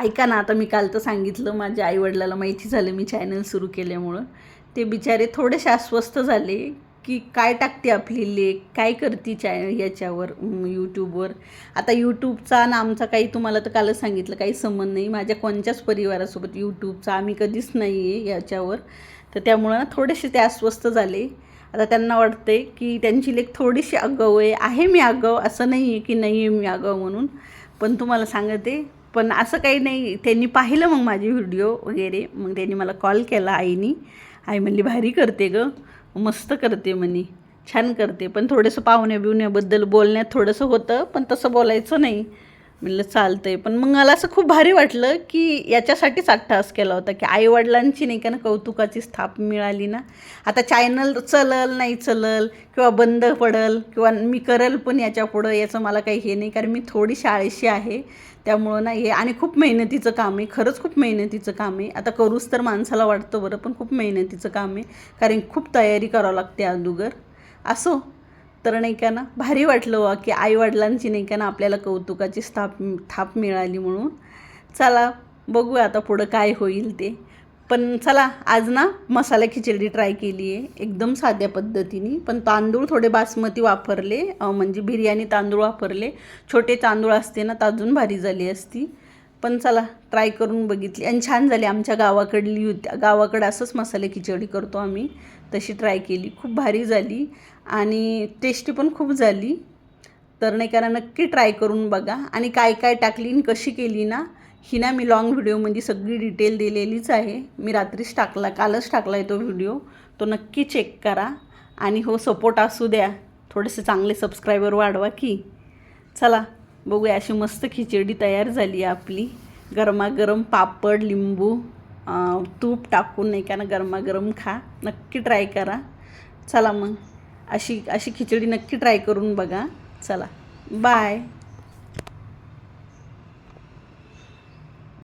ऐका ना, आता मी काल तर सांगितलं माझ्या आईवडिलाला माहिती झालं मी चॅनल सुरू केल्यामुळं. ते बिचारे थोडेसे अस्वस्थ झाले की काय टाकते आपली लेक, काय करते याच्यावर यूट्यूबवर. आता यूट्यूबचा आणि आमचा काही तुम्हाला तर कालच सांगितलं काही संबंध नाही. माझ्या कोणत्याच परिवारासोबत यूट्यूबचा आम्ही कधीच नाही आहे याच्यावर. तर त्यामुळं ना थोडेसे ते अस्वस्थ झाले. आता त्यांना वाटते की त्यांची लेक थोडीशी आगाऊ आहे. मी आगाऊ असं नाही आहे की नाही आहे मी आगाऊ म्हणून, पण तुम्हाला सांगते. पण असं काही नाही. त्यांनी पाहिलं मग माझे व्हिडिओ वगैरे. मग त्यांनी मला कॉल केला आईनी. आई म्हणली भारी करते गं, मस्त करते म्हणे, छान करते. पण थोडंसं पाहुण्या बोलण्यात थोडंसं होतं, पण तसं बोलायचं नाही. म्हणलं चालतं आहे. पण मग मला असं खूप भारी वाटलं की याच्यासाठीच अट्टहास केला होता की आईवडिलांची नाही का ना कौतुकाची स्थाप मिळाली ना. आता चॅनल चलल नाही चलल किंवा बंद पडल किंवा मी करल पण याच्यापुढं याचं मला काही हे नाही, कारण मी थोडी आळशी आहे. त्यामुळं ना हे आणि खूप मेहनतीचं काम आहे, खरंच खूप मेहनतीचं काम आहे. आता करूच तर माणसाला वाटतं बरं, पण खूप मेहनतीचं काम आहे, कारण खूप तयारी करावं लागते अगोदर. असो तर नाही का ना भारी वाटलं वा की आईवडिलांची नाही का ना आपल्याला कौतुकाची थाप मिळाली म्हणून. चला बघूया आता पुढं काय होईल ते. पण चला आज ना मसाला खिचडी ट्राय केली आहे एकदम साध्या पद्धतीने. पण तांदूळ थोडे बासमती वापरले, म्हणजे बिर्याणी तांदूळ वापरले. छोटे तांदूळ असते ना तर अजून भारी झाली असती. पण चला ट्राय करून बघितली आणि छान झाली. आमच्या गावाकडली होती, गावाकडं असंच मसाले खिचडी करतो आम्ही, तशी ट्राय केली, खूप भारी झाली आणि टेस्टी पण खूप झाली. तर नाही का ना नक्की ट्राय करून बघा. आणि काय काय टाकली आणि कशी केली ना ही ना मी लॉंग व्हिडिओमध्ये सगळी डिटेल दिलेलीच आहे. मी रात्रीच टाकला, कालच टाकला आहे तो व्हिडिओ, तो नक्की चेक करा. आणि हो सपोर्ट असू द्या, थोडेसे चांगले सबस्क्रायबर वाढवा की. चला बघूया. अशी मस्त खिचडी तयार झाली आहे आपली. गरमागरम पापड, लिंबू, तूप टाकून नाही का ना गरमागरम खा, नक्की ट्राय करा. चला मग अशी अशी खिचडी नक्की ट्राय करून बघा. चला बाय.